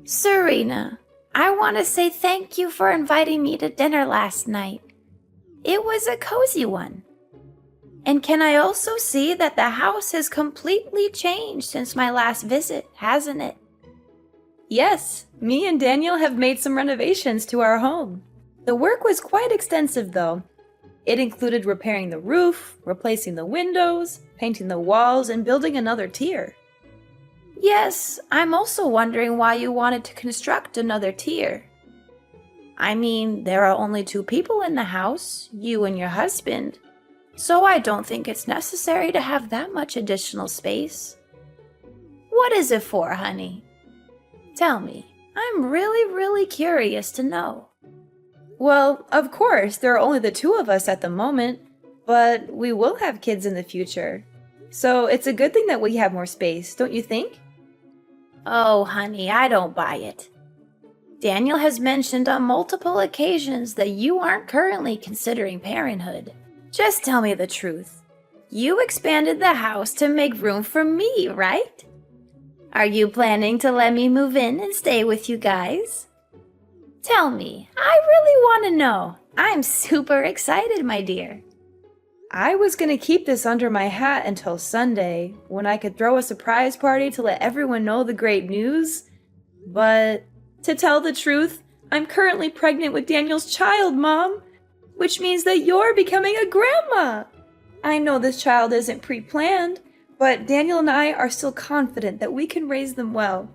Serena, I want to say thank you for inviting me to dinner last night. It was a cozy one. And can I also see that the house has completely changed since my last visit, hasn't it? Yes, me and Daniel have made some renovations to our home. The work was quite extensive though. It included repairing the roof, replacing the windows, painting the walls, and building another tier. Yes, I'm also wondering why you wanted to construct another tier. I mean, there are only 2 people in the house, you and your husband, so I don't think it's necessary to have that much additional space. What is it for, honey? Tell me, I'm really curious to know. Well, of course, there are only the 2 of us at the moment, but we will have kids in the future. So it's a good thing that we have more space, don't you think? Oh, honey, I don't buy it. Daniel has mentioned on multiple occasions that you aren't currently considering parenthood. Just tell me the truth. You expanded the house to make room for me, right? Are you planning to let me move in and stay with you guys? Tell me, I really want to know. I'm super excited, my dear. I was gonna keep this under my hat until Sunday, when I could throw a surprise party to let everyone know the great news. But, to tell the truth, I'm currently pregnant with Daniel's child, Mom, which means that you're becoming a grandma. I know this child isn't pre-planned, but Daniel and I are still confident that we can raise them well.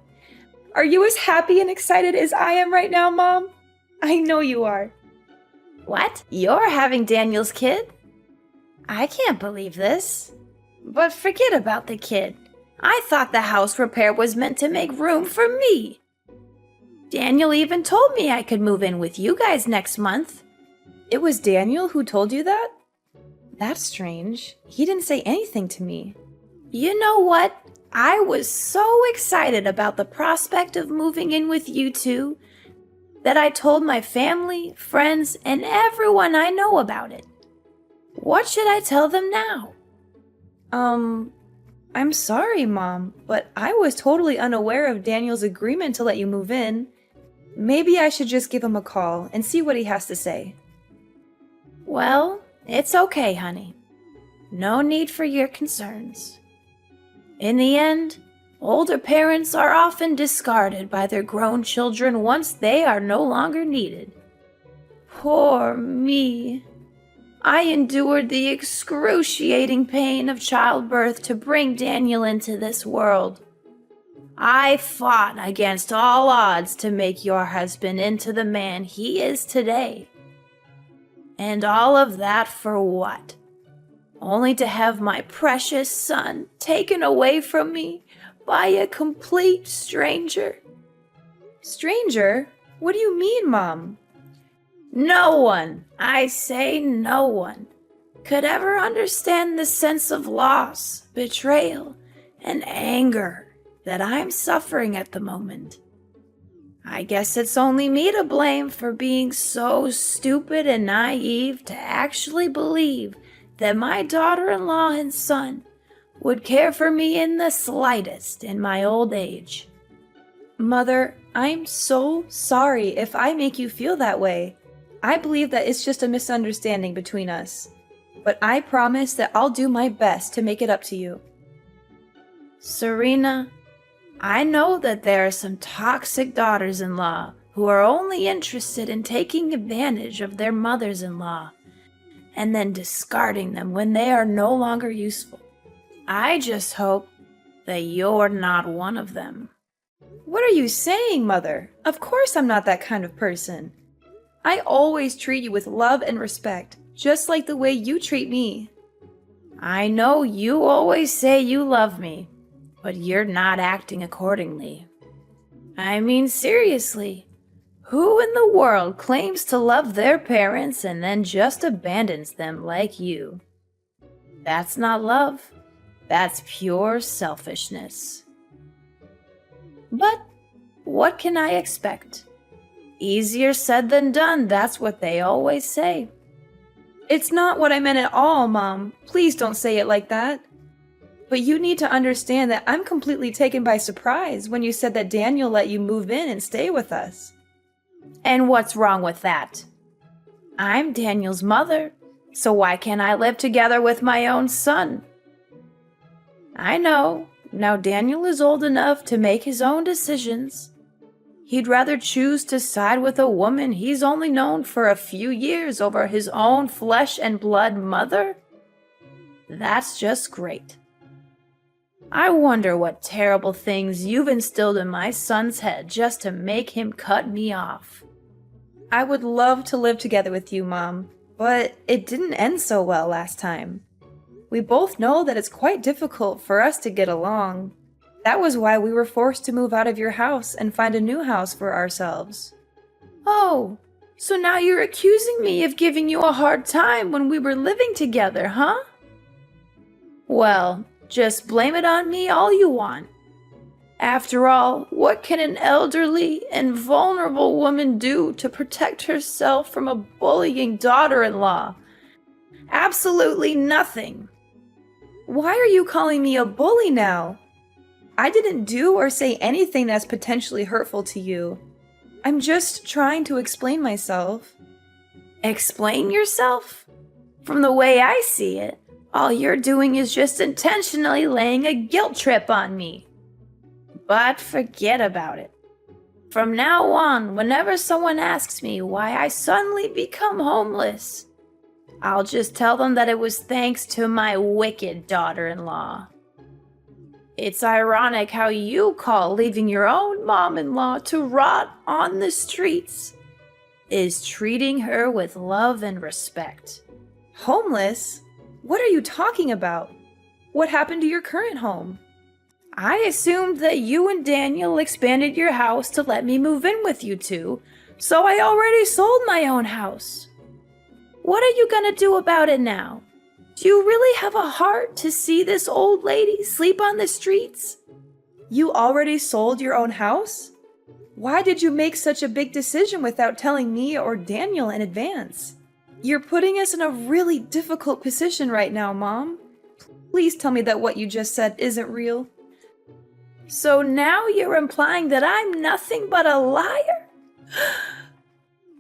Are you as happy and excited as I am right now, Mom? I know you are. What? You're having Daniel's kid? I can't believe this. But forget about the kid. I thought the house repair was meant to make room for me. Daniel even told me I could move in with you guys next month. It was Daniel who told you that? That's strange. He didn't say anything to me. You know what? I was so excited about the prospect of moving in with you two that I told my family, friends, and everyone I know about it. What should I tell them now? I'm sorry, Mom, but I was totally unaware of Daniel's agreement to let you move in. Maybe I should just give him a call and see what he has to say. Well, it's okay, honey. No need for your concerns. In the end, older parents are often discarded by their grown children once they are no longer needed. Poor me. I endured the excruciating pain of childbirth to bring Daniel into this world. I fought against all odds to make your husband into the man he is today. And all of that for what? Only to have my precious son taken away from me by a complete stranger. Stranger? What do you mean, Mom? No one, I say no one, could ever understand the sense of loss, betrayal, and anger that I'm suffering at the moment. I guess it's only me to blame for being so stupid and naive to actually believe that my daughter-in-law and son would care for me in the slightest in my old age. Mother, I'm so sorry if I make you feel that way. I believe that it's just a misunderstanding between us. But I promise that I'll do my best to make it up to you. Serena, I know that there are some toxic daughters-in-law who are only interested in taking advantage of their mothers-in-law and then discarding them when they are no longer useful. I just hope that you're not one of them. What are you saying, Mother? Of course I'm not that kind of person. I always treat you with love and respect, just like the way you treat me. I know you always say you love me, but you're not acting accordingly. I mean, seriously, who in the world claims to love their parents and then just abandons them like you? That's not love. That's pure selfishness. But what can I expect? Easier said than done, that's what they always say. It's not what I meant at all, Mom. Please don't say it like that. But you need to understand that I'm completely taken by surprise when you said that Daniel let you move in and stay with us. And what's wrong with that? I'm Daniel's mother, so why can't I live together with my own son? I know, now Daniel is old enough to make his own decisions. He'd rather choose to side with a woman he's only known for a few years over his own flesh and blood mother? That's just great. I wonder what terrible things you've instilled in my son's head just to make him cut me off. I would love to live together with you, Mom, but it didn't end so well last time. We both know that it's quite difficult for us to get along. That was why we were forced to move out of your house and find a new house for ourselves. Oh, so now you're accusing me of giving you a hard time when we were living together, huh? Well, just blame it on me all you want. After all, what can an elderly and vulnerable woman do to protect herself from a bullying daughter-in-law? Absolutely nothing. Why are you calling me a bully now? I didn't do or say anything that's potentially hurtful to you. I'm just trying to explain myself. Explain yourself? From the way I see it, all you're doing is just intentionally laying a guilt trip on me. But forget about it. From now on, whenever someone asks me why I suddenly become homeless, I'll just tell them that it was thanks to my wicked daughter-in-law. It's ironic how you call leaving your own mom-in-law to rot on the streets is treating her with love and respect. Homeless? What are you talking about? What happened to your current home? I assumed that you and Daniel expanded your house to let me move in with you two, so I already sold my own house. What are you gonna do about it now? Do you really have a heart to see this old lady sleep on the streets? You already sold your own house? Why did you make such a big decision without telling me or Daniel in advance? You're putting us in a really difficult position right now, Mom. Please tell me that what you just said isn't real. So now you're implying that I'm nothing but a liar?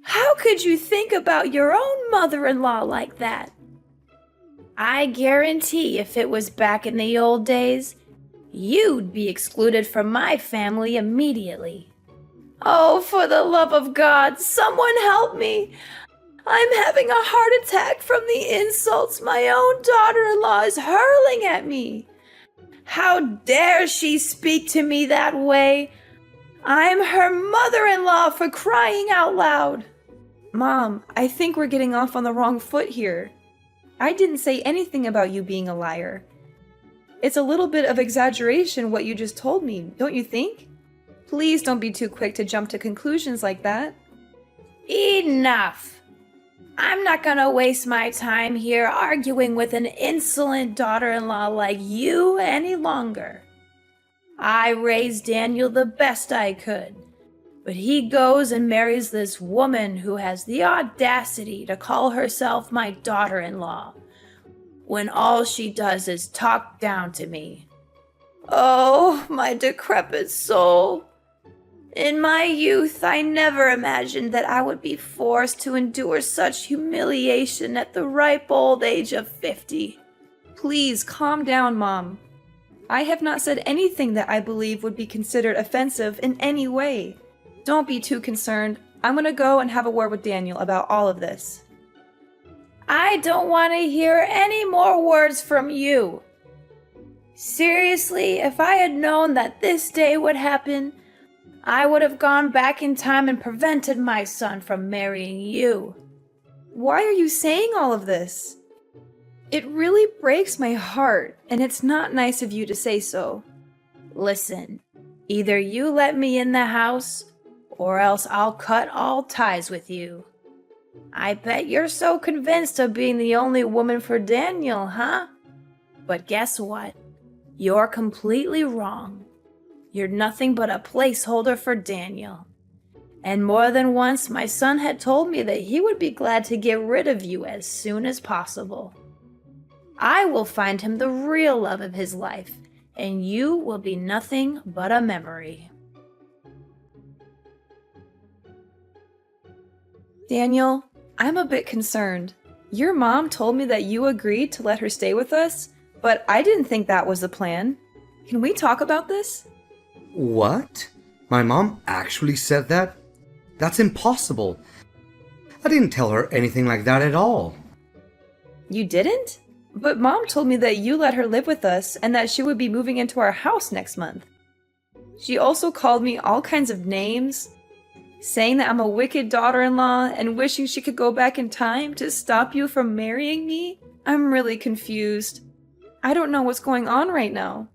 How could you think about your own mother-in-law like that? I guarantee if it was back in the old days, you'd be excluded from my family immediately. Oh, for the love of God, someone help me! I'm having a heart attack from the insults my own daughter-in-law is hurling at me. How dare she speak to me that way? I'm her mother-in-law, for crying out loud. Mom, I think we're getting off on the wrong foot here. I didn't say anything about you being a liar. It's a little bit of exaggeration what you just told me, don't you think? Please don't be too quick to jump to conclusions like that. Enough! I'm not gonna waste my time here arguing with an insolent daughter-in-law like you any longer. I raised Daniel the best I could, but he goes and marries this woman who has the audacity to call herself my daughter-in-law, when all she does is talk down to me. Oh, my decrepit soul! In my youth, I never imagined that I would be forced to endure such humiliation at the ripe old age of 50. Please calm down, Mom. I have not said anything that I believe would be considered offensive in any way. Don't be too concerned. I'm gonna go and have a word with Daniel about all of this. I don't want to hear any more words from you. Seriously, if I had known that this day would happen, I would have gone back in time and prevented my son from marrying you. Why are you saying all of this? It really breaks my heart, and it's not nice of you to say so. Listen, either you let me in the house, or else I'll cut all ties with you. I bet you're so convinced of being the only woman for Daniel, huh? But guess what? You're completely wrong. You're nothing but a placeholder for Daniel. And more than once, my son had told me that he would be glad to get rid of you as soon as possible. I will find him the real love of his life, and you will be nothing but a memory. Daniel, I'm a bit concerned. Your mom told me that you agreed to let her stay with us, but I didn't think that was the plan. Can we talk about this? What? My mom actually said that? That's impossible. I didn't tell her anything like that at all. You didn't? But Mom told me that you let her live with us and that she would be moving into our house next month. She also called me all kinds of names, saying that I'm a wicked daughter-in-law and wishing she could go back in time to stop you from marrying me. I'm really confused. I don't know what's going on right now.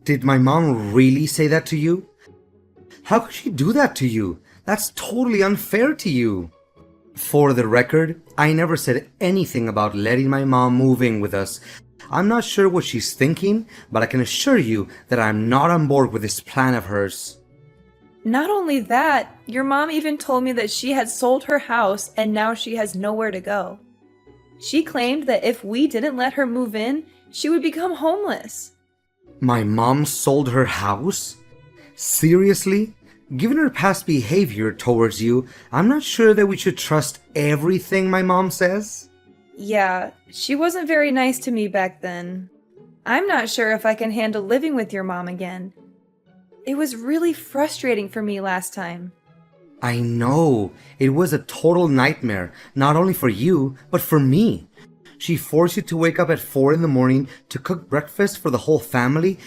Did my mom really say that to you? How could she do that to you? That's totally unfair to you. For the record, I never said anything about letting my mom move in with us. I'm not sure what she's thinking, but I can assure you that I'm not on board with this plan of hers. Not only that, your mom even told me that she had sold her house and now she has nowhere to go. She claimed that if we didn't let her move in, she would become homeless. My mom sold her house? Seriously? Given her past behavior towards you, I'm not sure that we should trust everything my mom says. Yeah, she wasn't very nice to me back then. I'm not sure if I can handle living with your mom again. It was really frustrating for me last time. I know. It was a total nightmare, not only for you, but for me. She forced you to wake up at 4 in the morning to cook breakfast for the whole family,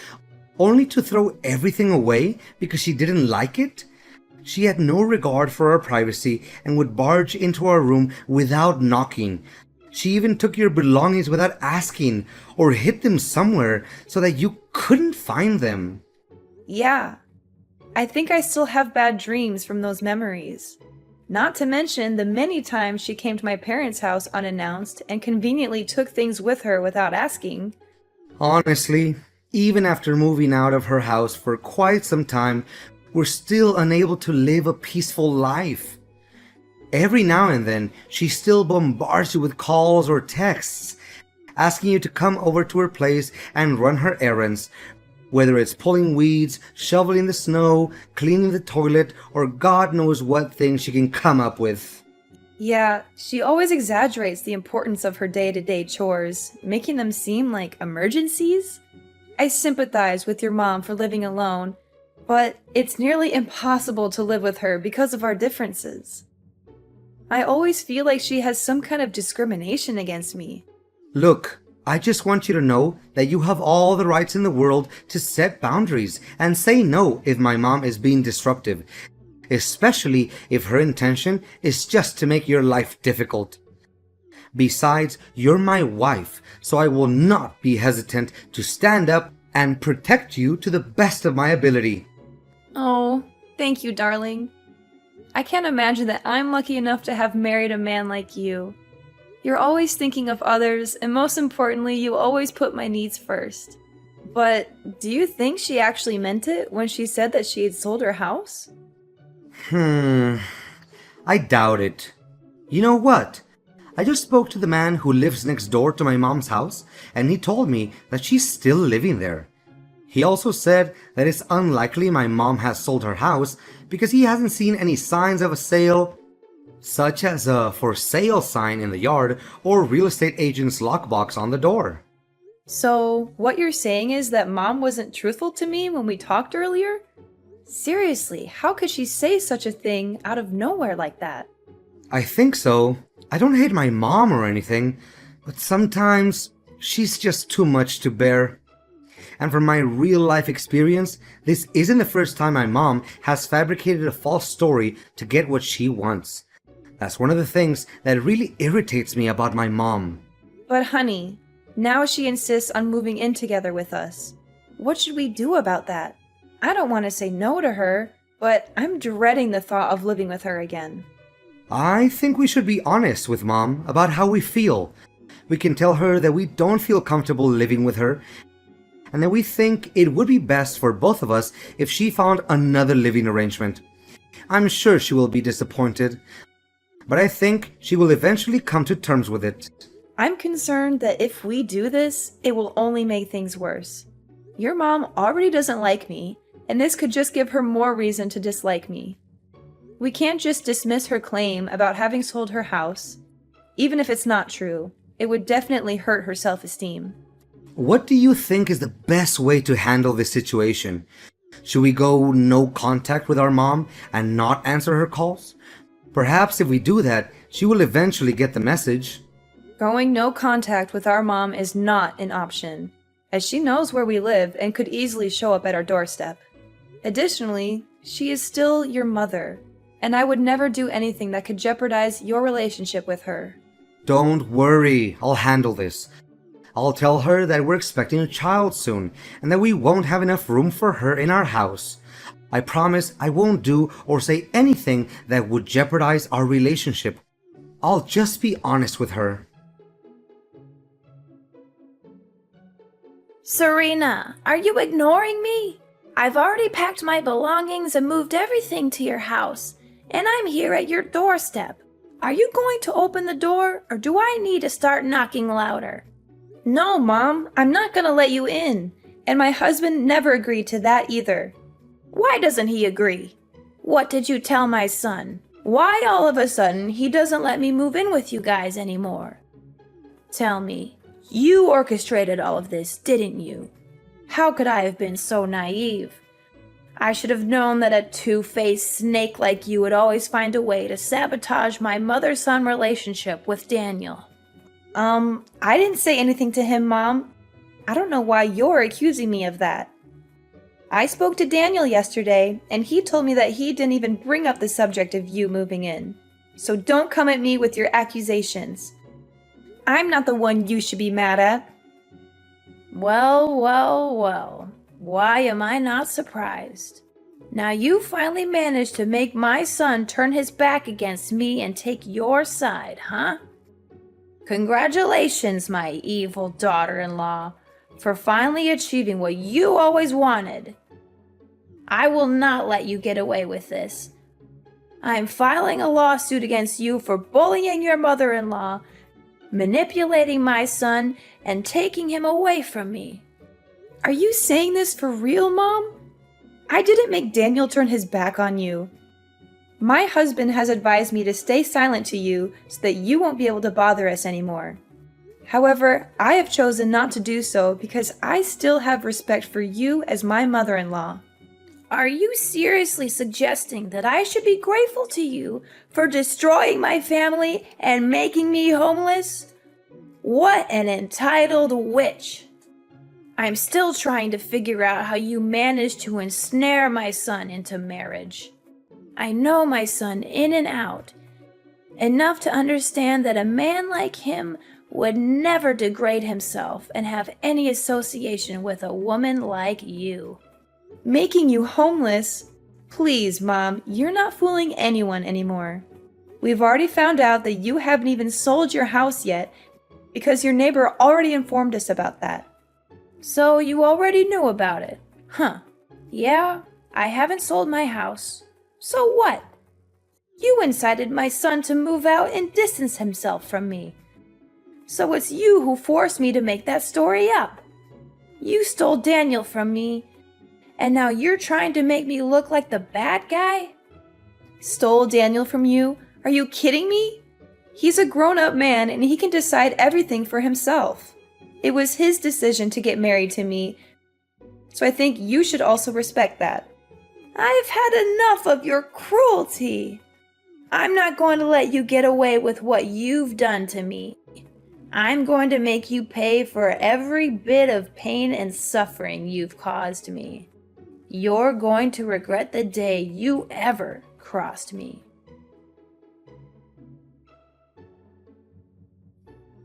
only to throw everything away because she didn't like it? She had no regard for our privacy and would barge into our room without knocking. She even took your belongings without asking, or hid them somewhere so that you couldn't find them. Yeah, I think I still have bad dreams from those memories. Not to mention the many times she came to my parents' house unannounced and conveniently took things with her without asking. Honestly, even after moving out of her house for quite some time, we're still unable to live a peaceful life. Every now and then, she still bombards you with calls or texts, asking you to come over to her place and run her errands, whether it's pulling weeds, shoveling the snow, cleaning the toilet, or God knows what thing she can come up with. Yeah, she always exaggerates the importance of her day-to-day chores, making them seem like emergencies. I sympathize with your mom for living alone, but it's nearly impossible to live with her because of our differences. I always feel like she has some kind of discrimination against me. Look, I just want you to know that you have all the rights in the world to set boundaries and say no if my mom is being disruptive, especially if her intention is just to make your life difficult. Besides, you're my wife, so I will not be hesitant to stand up and protect you to the best of my ability. Oh, thank you, darling. I can't imagine that I'm lucky enough to have married a man like you. You're always thinking of others, and most importantly, you always put my needs first. But do you think she actually meant it when she said that she had sold her house? I doubt it. You know what? I just spoke to the man who lives next door to my mom's house, and he told me that she's still living there. He also said that it's unlikely my mom has sold her house because he hasn't seen any signs of a sale, such as a for sale sign in the yard or real estate agent's lockbox on the door. So, what you're saying is that Mom wasn't truthful to me when we talked earlier? Seriously, how could she say such a thing out of nowhere like that? I think so. I don't hate my mom or anything, but sometimes she's just too much to bear. And from my real life experience, this isn't the first time my mom has fabricated a false story to get what she wants. That's one of the things that really irritates me about my mom. But honey, now she insists on moving in together with us. What should we do about that? I don't want to say no to her, but I'm dreading the thought of living with her again. I think we should be honest with Mom about how we feel. We can tell her that we don't feel comfortable living with her, and that we think it would be best for both of us if she found another living arrangement. I'm sure she will be disappointed, but I think she will eventually come to terms with it. I'm concerned that if we do this, it will only make things worse. Your mom already doesn't like me, and this could just give her more reason to dislike me. We can't just dismiss her claim about having sold her house. Even if it's not true, it would definitely hurt her self-esteem. What do you think is the best way to handle this situation? Should we go no contact with our mom and not answer her calls? Perhaps if we do that, she will eventually get the message. Going no contact with our mom is not an option, as she knows where we live and could easily show up at our doorstep. Additionally, she is still your mother, and I would never do anything that could jeopardize your relationship with her. Don't worry, I'll handle this. I'll tell her that we're expecting a child soon and that we won't have enough room for her in our house. I promise I won't do or say anything that would jeopardize our relationship. I'll just be honest with her. Serena, are you ignoring me? I've already packed my belongings and moved everything to your house, and I'm here at your doorstep. Are you going to open the door, or do I need to start knocking louder? No, Mom, I'm not gonna let you in, and my husband never agreed to that either. Why doesn't he agree? What did you tell my son? Why all of a sudden he doesn't let me move in with you guys anymore? Tell me, you orchestrated all of this, didn't you? How could I have been so naive? I should have known that a two-faced snake like you would always find a way to sabotage my mother-son relationship with Daniel. I didn't say anything to him, Mom. I don't know why you're accusing me of that. I spoke to Daniel yesterday, and he told me that he didn't even bring up the subject of you moving in. So don't come at me with your accusations. I'm not the one you should be mad at. Well. Why am I not surprised? Now you finally managed to make my son turn his back against me and take your side, huh? Congratulations, my evil daughter-in-law, for finally achieving what you always wanted. I will not let you get away with this. I'm filing a lawsuit against you for bullying your mother-in-law, manipulating my son, and taking him away from me. Are you saying this for real, Mom? I didn't make Daniel turn his back on you. My husband has advised me to stay silent to you so that you won't be able to bother us anymore. However, I have chosen not to do so because I still have respect for you as my mother-in-law. Are you seriously suggesting that I should be grateful to you for destroying my family and making me homeless? What an entitled witch! I'm still trying to figure out how you managed to ensnare my son into marriage. I know my son in and out, enough to understand that a man like him would never degrade himself and have any association with a woman like you. Making you homeless? Please, Mom, you're not fooling anyone anymore. We've already found out that you haven't even sold your house yet because your neighbor already informed us about that. So you already knew about it? Huh. Yeah, I haven't sold my house. So what? You incited my son to move out and distance himself from me. So it's you who forced me to make that story up. You stole Daniel from me, and now you're trying to make me look like the bad guy? Stole Daniel from you? Are you kidding me? He's a grown-up man and he can decide everything for himself. It was his decision to get married to me, so I think you should also respect that. I've had enough of your cruelty. I'm not going to let you get away with what you've done to me. I'm going to make you pay for every bit of pain and suffering you've caused me. You're going to regret the day you ever crossed me.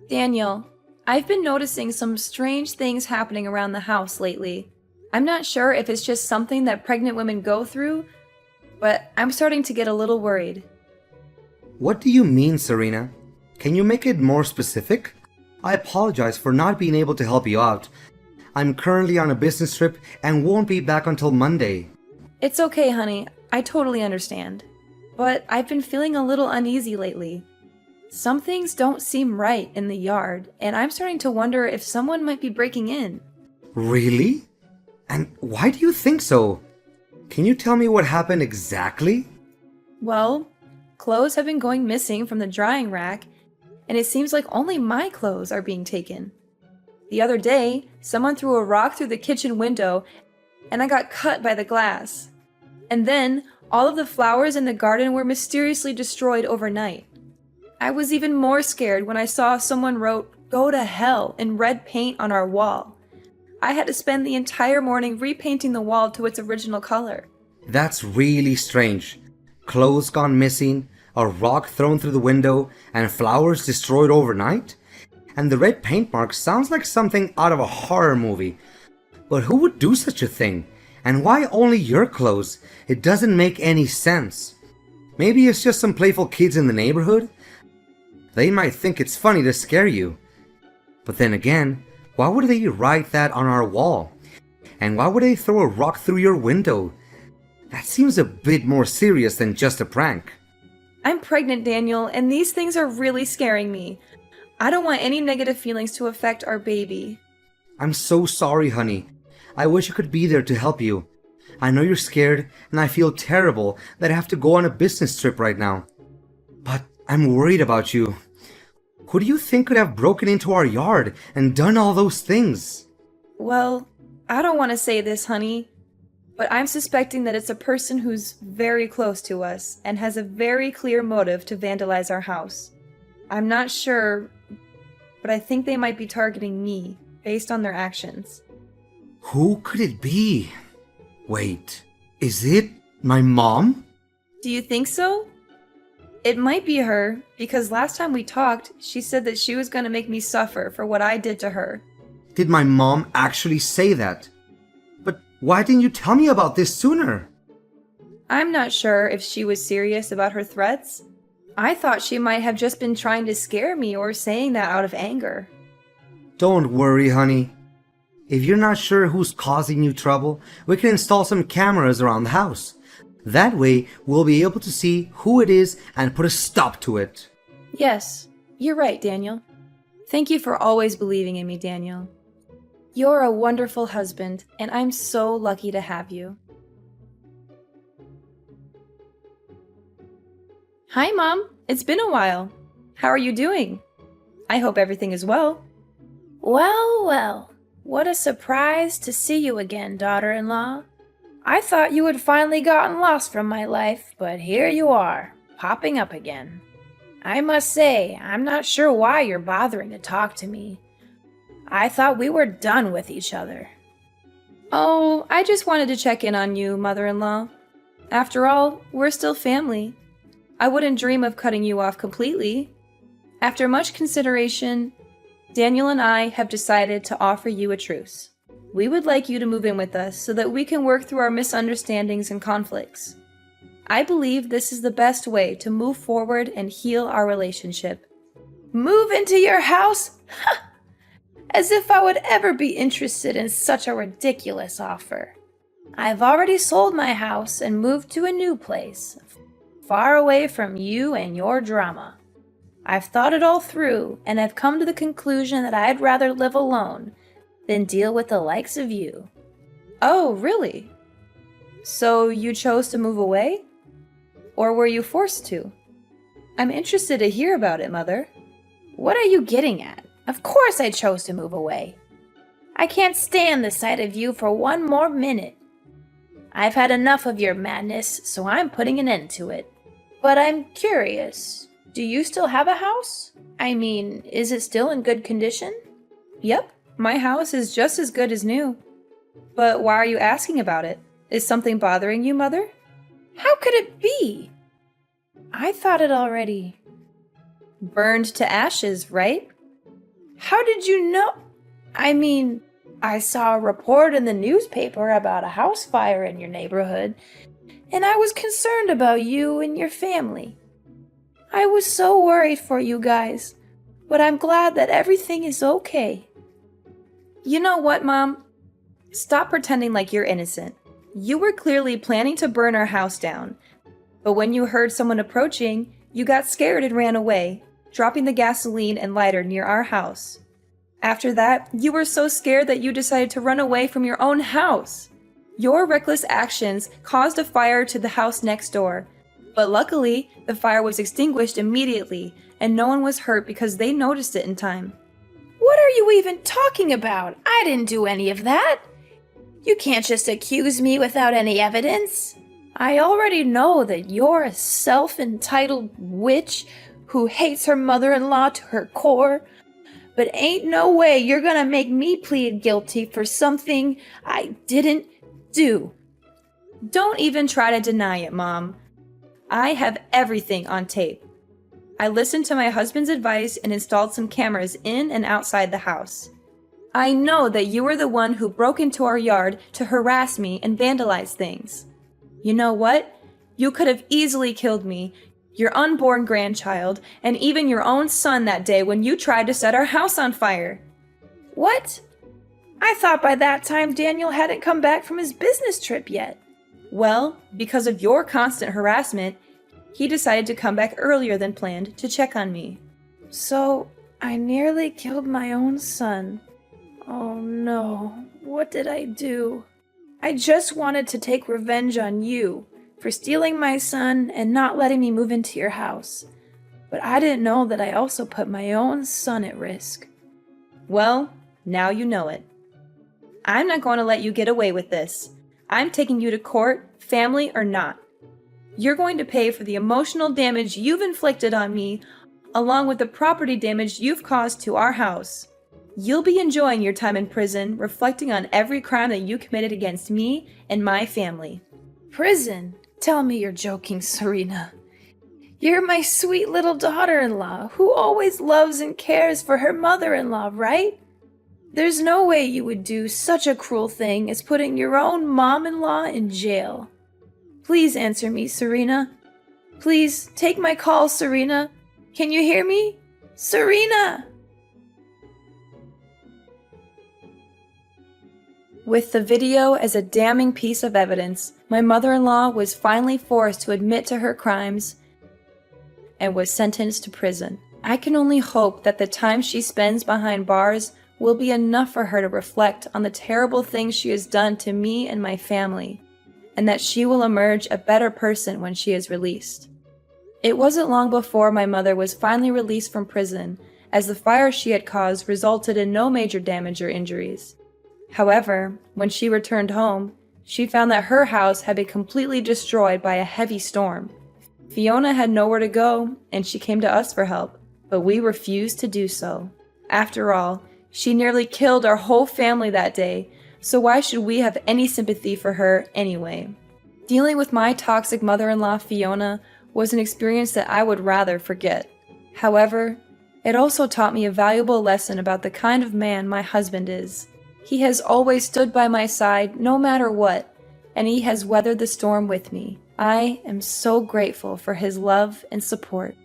Daniel, I've been noticing some strange things happening around the house lately. I'm not sure if it's just something that pregnant women go through, but I'm starting to get a little worried. What do you mean, Serena? Can you make it more specific? I apologize for not being able to help you out. I'm currently on a business trip and won't be back until Monday. It's okay, honey. I totally understand. But I've been feeling a little uneasy lately. Some things don't seem right in the yard, and I'm starting to wonder if someone might be breaking in. Really? And why do you think so? Can you tell me what happened exactly? Well, clothes have been going missing from the drying rack, and it seems like only my clothes are being taken. The other day, someone threw a rock through the kitchen window, and I got cut by the glass. And then, all of the flowers in the garden were mysteriously destroyed overnight. I was even more scared when I saw someone wrote, "Go to hell," in red paint on our wall. I had to spend the entire morning repainting the wall to its original color. That's really strange. Clothes gone missing, a rock thrown through the window, and flowers destroyed overnight? And the red paint mark sounds like something out of a horror movie. But who would do such a thing? And why only your clothes? It doesn't make any sense. Maybe it's just some playful kids in the neighborhood? They might think it's funny to scare you. But then again, why would they write that on our wall? And why would they throw a rock through your window? That seems a bit more serious than just a prank. I'm pregnant, Daniel, and these things are really scaring me. I don't want any negative feelings to affect our baby. I'm so sorry, honey. I wish I could be there to help you. I know you're scared, and I feel terrible that I have to go on a business trip right now. But I'm worried about you. Who do you think could have broken into our yard and done all those things? Well, I don't want to say this, honey, but I'm suspecting that it's a person who's very close to us and has a very clear motive to vandalize our house. I'm not sure, but I think they might be targeting me based on their actions. Who could it be? Wait, is it my mom? Do you think so? It might be her, because last time we talked, she said that she was going to make me suffer for what I did to her. Did my mom actually say that? But why didn't you tell me about this sooner? I'm not sure if she was serious about her threats. I thought she might have just been trying to scare me or saying that out of anger. Don't worry, honey. If you're not sure who's causing you trouble, we can install some cameras around the house. That way, we'll be able to see who it is and put a stop to it. Yes, you're right, Daniel. Thank you for always believing in me, Daniel. You're a wonderful husband, and I'm so lucky to have you. Hi, Mom. It's been a while. How are you doing? I hope everything is well. Well, well, what a surprise to see you again, daughter-in-law. I thought you had finally gotten lost from my life, but here you are, popping up again. I must say, I'm not sure why you're bothering to talk to me. I thought we were done with each other. Oh, I just wanted to check in on you, mother-in-law. After all, we're still family. I wouldn't dream of cutting you off completely. After much consideration, Daniel and I have decided to offer you a truce. We would like you to move in with us so that we can work through our misunderstandings and conflicts. I believe this is the best way to move forward and heal our relationship. Move into your house? As if I would ever be interested in such a ridiculous offer. I've already sold my house and moved to a new place, far away from you and your drama. I've thought it all through and have come to the conclusion that I'd rather live alone than deal with the likes of you. Oh, really? So you chose to move away? Or were you forced to? I'm interested to hear about it, Mother. What are you getting at? Of course I chose to move away. I can't stand the sight of you for one more minute. I've had enough of your madness, so I'm putting an end to it. But I'm curious, do you still have a house? I mean, is it still in good condition? Yep, my house is just as good as new. But why are you asking about it? Is something bothering you, Mother? How could it be? I thought it already burned to ashes, right? How did you know? I mean, I saw a report in the newspaper about a house fire in your neighborhood, and I was concerned about you and your family. I was so worried for you guys, but I'm glad that everything is okay. You know what, Mom? Stop pretending like you're innocent. You were clearly planning to burn our house down, but when you heard someone approaching, you got scared and ran away. dropping the gasoline and lighter near our house. After that, you were so scared that you decided to run away from your own house. Your reckless actions caused a fire to the house next door, but luckily, the fire was extinguished immediately, and no one was hurt because they noticed it in time. What are you even talking about? I didn't do any of that. You can't just accuse me without any evidence. I already know that you're a self-entitled witch who hates her mother-in-law to her core, but ain't no way you're gonna make me plead guilty for something I didn't do. Don't even try to deny it, Mom. I have everything on tape. I listened to my husband's advice and installed some cameras in and outside the house. I know that you were the one who broke into our yard to harass me and vandalize things. You know what? You could have easily killed me, your unborn grandchild, and even your own son that day when you tried to set our house on fire. What? I thought by that time Daniel hadn't come back from his business trip yet. Well, because of your constant harassment, he decided to come back earlier than planned to check on me. So, I nearly killed my own son. Oh no, what did I do? I just wanted to take revenge on you for stealing my son and not letting me move into your house. But I didn't know that I also put my own son at risk. Well, now you know it. I'm not going to let you get away with this. I'm taking you to court, family or not. You're going to pay for the emotional damage you've inflicted on me, along with the property damage you've caused to our house. You'll be enjoying your time in prison, reflecting on every crime that you committed against me and my family. Prison? Tell me you're joking, Serena. You're my sweet little daughter-in-law who always loves and cares for her mother-in-law, right? There's no way you would do such a cruel thing as putting your own mom-in-law in jail. Please answer me, Serena. Please, take my call, Serena. Can you hear me? Serena! With the video as a damning piece of evidence, my mother-in-law was finally forced to admit to her crimes and was sentenced to prison. I can only hope that the time she spends behind bars will be enough for her to reflect on the terrible things she has done to me and my family, and that she will emerge a better person when she is released. It wasn't long before my mother was finally released from prison, as the fire she had caused resulted in no major damage or injuries. However, when she returned home, she found that her house had been completely destroyed by a heavy storm. Fiona had nowhere to go, and she came to us for help, but we refused to do so. After all, she nearly killed our whole family that day, so why should we have any sympathy for her anyway? Dealing with my toxic mother-in-law, Fiona, was an experience that I would rather forget. However, it also taught me a valuable lesson about the kind of man my husband is. He has always stood by my side no matter what, and he has weathered the storm with me. I am so grateful for his love and support.